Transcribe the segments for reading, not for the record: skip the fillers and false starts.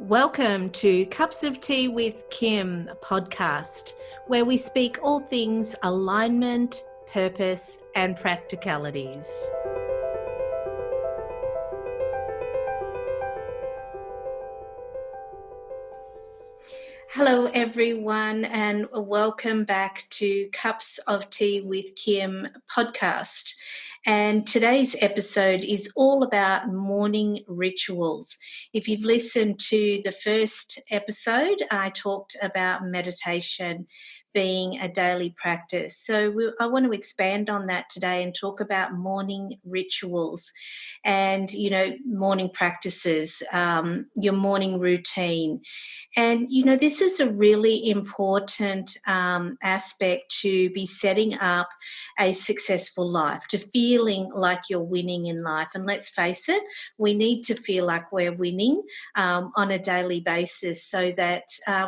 Welcome to Cups of Tea with Kym podcast, where we speak all things alignment, purpose, and practicalities. Hello, everyone, and welcome back to Cups of Tea with Kym podcast. And today's episode is all about morning rituals. If you've listened to the first episode, I talked about meditation being a daily practice. So I want to expand on that today and talk about morning rituals and, morning practices, your morning routine. And, this is a really important aspect to be setting up a successful life, to feeling like you're winning in life. And let's face it, we need to feel like we're winning on a daily basis so that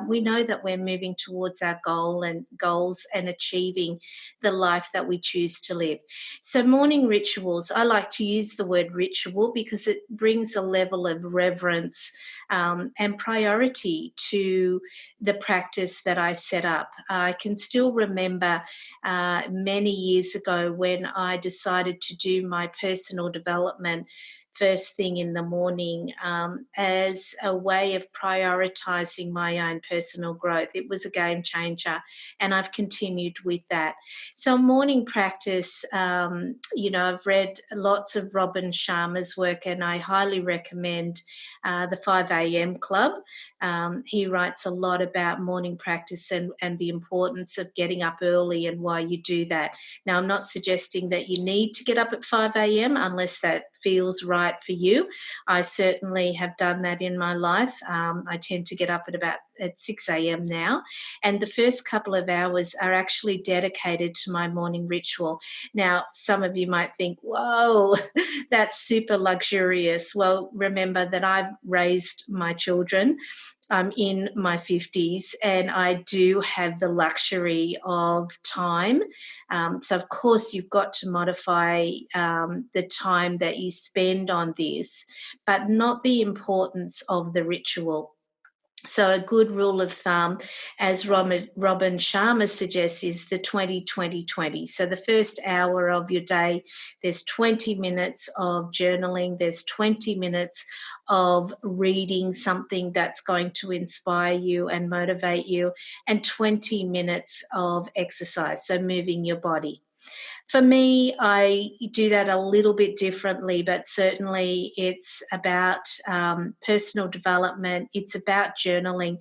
we know that we're moving towards our goals and achieving the life that we choose to live. So morning rituals, I like to use the word ritual because it brings a level of reverence and priority to the practice that I set up. I can still remember many years ago when I decided to do my personal development first thing in the morning as a way of prioritizing my own personal growth. It was a game changer, and I've continued with that. So morning practice, I've read lots of Robin Sharma's work, and I highly recommend the 5 a.m. Club. He writes a lot about morning practice and the importance of getting up early and why you do that. Now, I'm not suggesting that you need to get up at 5 a.m. unless that feels right for you. I certainly have done that in my life. I tend to get up at 6 a.m. now, and the first couple of hours are actually dedicated to my morning ritual. Now, some of you might think, whoa, that's super luxurious. Well, remember that I've raised my children. I'm in my 50s and I do have the luxury of time. So, of course, you've got to modify the time that you spend on this, but not the importance of the ritual. So a good rule of thumb, as Robin Sharma suggests, is the 20-20-20. So the first hour of your day, there's 20 minutes of journaling, there's 20 minutes of reading something that's going to inspire you and motivate you, and 20 minutes of exercise, so moving your body. For me, I do that a little bit differently, but certainly it's about personal development. It's about journaling.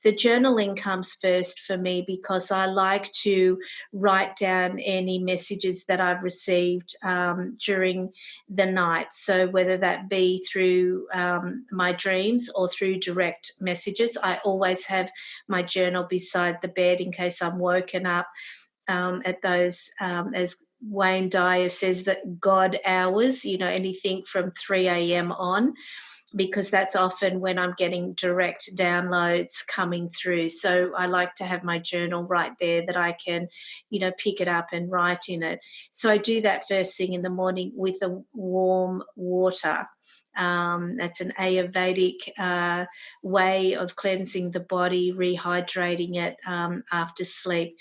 The journaling comes first for me because I like to write down any messages that I've received during the night. So whether that be through my dreams or through direct messages, I always have my journal beside the bed in case I'm woken up at those, as Wayne Dyer says, that God hours, anything from 3 a.m. on, because that's often when I'm getting direct downloads coming through. So I like to have my journal right there that I can, pick it up and write in it. So I do that first thing in the morning with a warm water. That's an Ayurvedic way of cleansing the body, rehydrating it after sleep.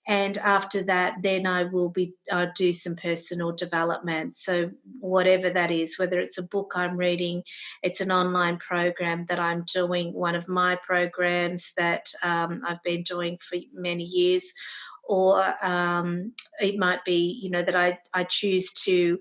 And after that, then I'll do some personal development. So whatever that is, whether it's a book I'm reading, it's an online program that I'm doing, one of my programs that I've been doing for many years, or it might be, that I choose to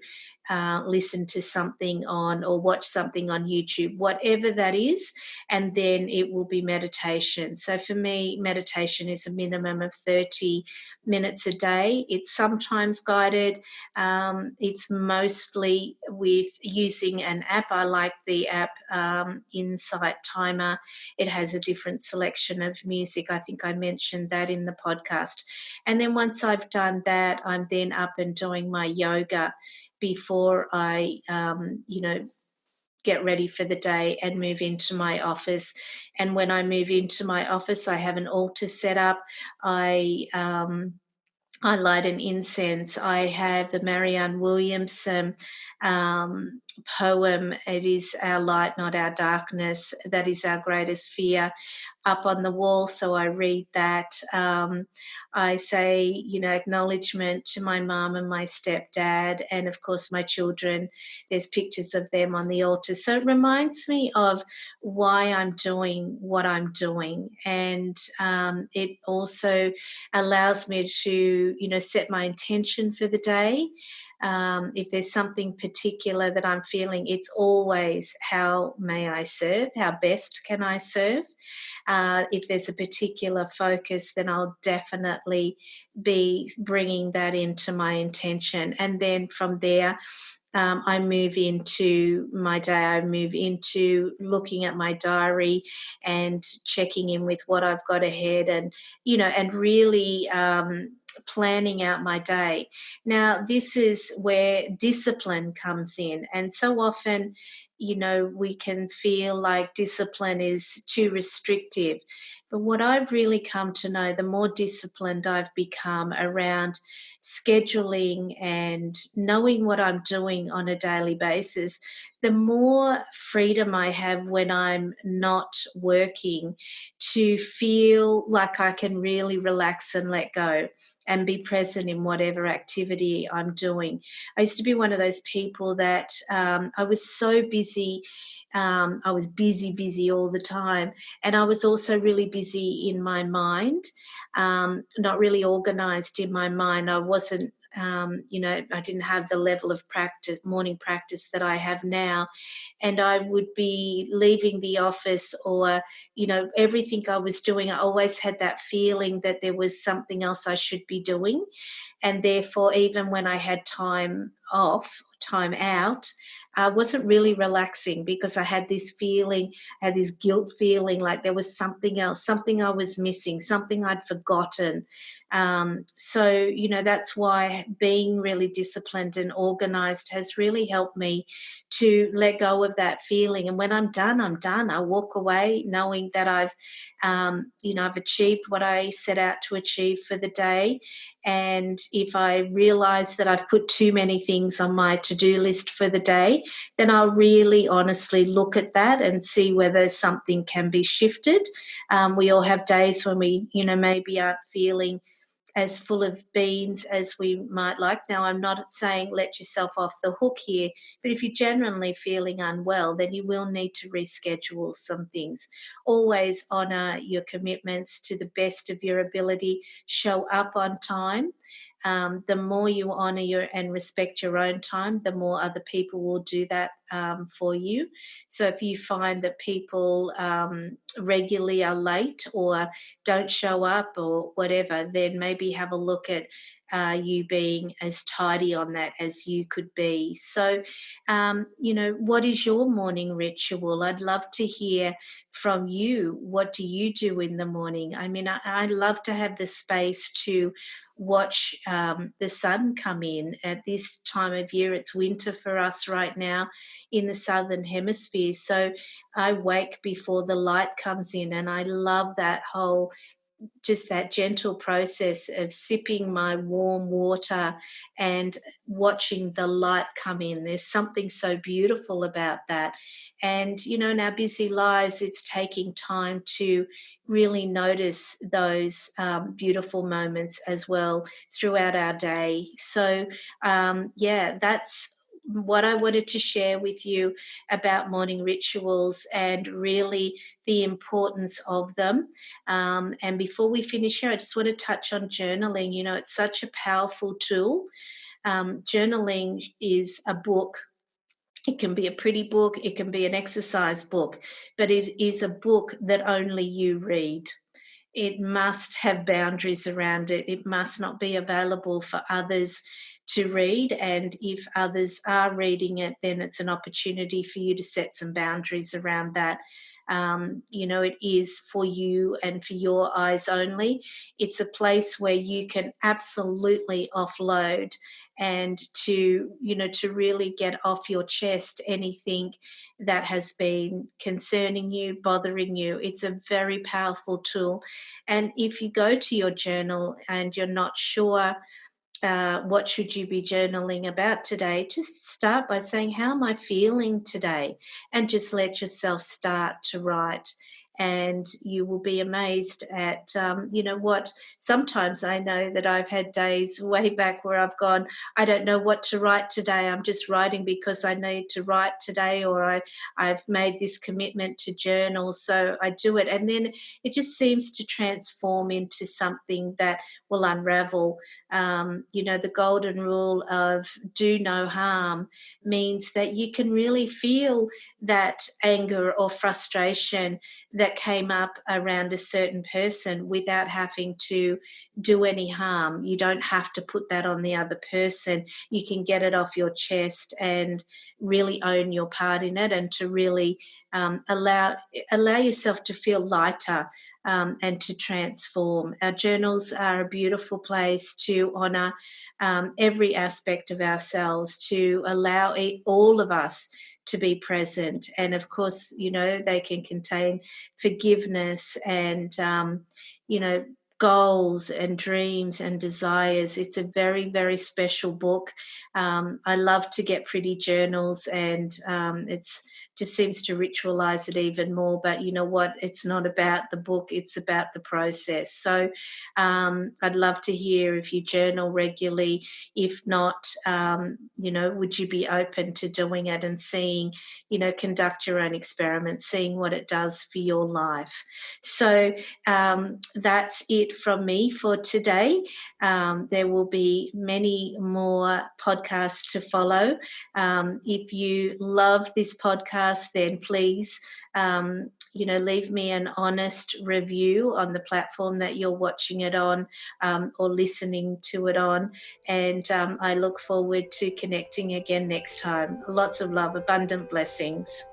listen to something on or watch something on YouTube, whatever that is, and then it will be meditation. So for me, meditation is a minimum of 30 minutes a day. It's sometimes guided. It's mostly with using an app. I like the app Insight Timer. It has a different selection of music. I think I mentioned that in the podcast. And then once I've done that, I'm then up and doing my yoga before I, get ready for the day and move into my office. And when I move into my office, I have an altar set up. I light an incense. I have the Marianne Williamson poem. It is our light, not our darkness. That is our greatest fear, up on the wall. So I read that. I say, acknowledgement to my mum and my stepdad, and of course my children. There's pictures of them on the altar. So it reminds me of why I'm doing what I'm doing. And it also allows me to, set my intention for the day. If there's something particular that I'm feeling, it's always how may I serve? How best can I serve? If there's a particular focus, then I'll definitely be bringing that into my intention. And then from there, I move into my day. I move into looking at my diary and checking in with what I've got ahead, and and really planning out my day. Now, this is where discipline comes in, and so often, we can feel like discipline is too restrictive. But what I've really come to know, the more disciplined I've become around scheduling and knowing what I'm doing on a daily basis, the more freedom I have when I'm not working to feel like I can really relax and let go and be present in whatever activity I'm doing. I used to be one of those people that I was so busy. I was busy all the time. And I was also really busy in my mind, not really organized in my mind. I wasn't, I didn't have the level of practice, morning practice that I have now. And I would be leaving the office, or, everything I was doing, I always had that feeling that there was something else I should be doing. And therefore, even when I had time off, time out, wasn't really relaxing, because I had this feeling, I had this guilt feeling like there was something else, something I was missing, something I'd forgotten. So, that's why being really disciplined and organized has really helped me to let go of that feeling. And when I'm done, I'm done. I walk away knowing that I've achieved what I set out to achieve for the day. And if I realize that I've put too many things on my to-do list for the day, then I'll really honestly look at that and see whether something can be shifted. We all have days when we, maybe aren't feeling as full of beans as we might like. Now, I'm not saying let yourself off the hook here, but if you're generally feeling unwell, then you will need to reschedule some things. Always honour your commitments to the best of your ability. Show up on time. The more you honour and respect your own time, the more other people will do that for you. So if you find that people regularly are late or don't show up or whatever, then maybe have a look at you being as tidy on that as you could be. So, what is your morning ritual? I'd love to hear from you. What do you do in the morning? I mean, I love to have the space to watch the sun come in. At this time of year, it's winter for us right now in the southern hemisphere. So I wake before the light comes in, and I love that whole, just that gentle process of sipping my warm water and watching the light come in. There's something so beautiful about that. And, in our busy lives, it's taking time to really notice those beautiful moments as well throughout our day. So, that's what I wanted to share with you about morning rituals and really the importance of them. And before we finish here, I just want to touch on journaling. It's such a powerful tool. Journaling is a book. It can be a pretty book, it can be an exercise book, but it is a book that only you read. It must have boundaries around it. It must not be available for others to read. And if others are reading it, then it's an opportunity for you to set some boundaries around that. It is for you and for your eyes only. It's a place where you can absolutely offload and to really get off your chest anything that has been concerning you, bothering you. It's a very powerful tool. And if you go to your journal and you're not sure what should you be journaling about today, just start by saying, how am I feeling today? And just let yourself start to write. And you will be amazed at, what, sometimes I know that I've had days way back where I've gone, I don't know what to write today. I'm just writing because I need to write today, or I've made this commitment to journal. So I do it. And then it just seems to transform into something that will unravel. The golden rule of do no harm means that you can really feel that anger or frustration that came up around a certain person without having to do any harm. You don't have to put that on the other person. You can get it off your chest and really own your part in it, and to really allow yourself to feel lighter, and to transform. Our journals are a beautiful place to honour every aspect of ourselves, to allow all of us to be present. And of course, they can contain forgiveness and, goals and dreams and desires. It's a very, very special book. I love to get pretty journals, and it's just seems to ritualize it even more. But you know what? It's not about the book, it's about the process. So I'd love to hear if you journal regularly. If not, would you be open to doing it and seeing, conduct your own experiment, seeing what it does for your life? So that's it from me for today. There will be many more podcasts to follow. If you love this podcast, then please, leave me an honest review on the platform that you're watching it on, or listening to it on. And I look forward to connecting again next time. Lots of love, abundant blessings.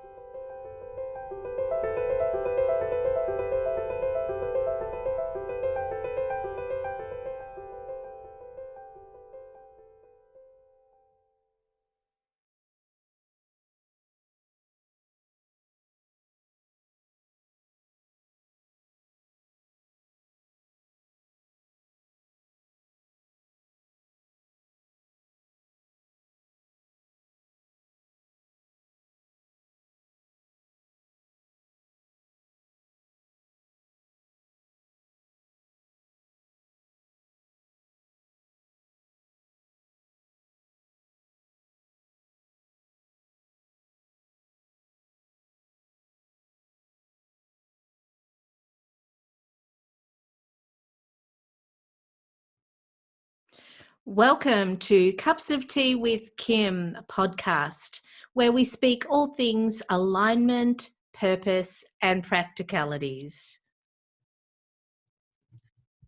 Welcome to Cups of Tea with Kym podcast, where we speak all things alignment, purpose, and practicalities.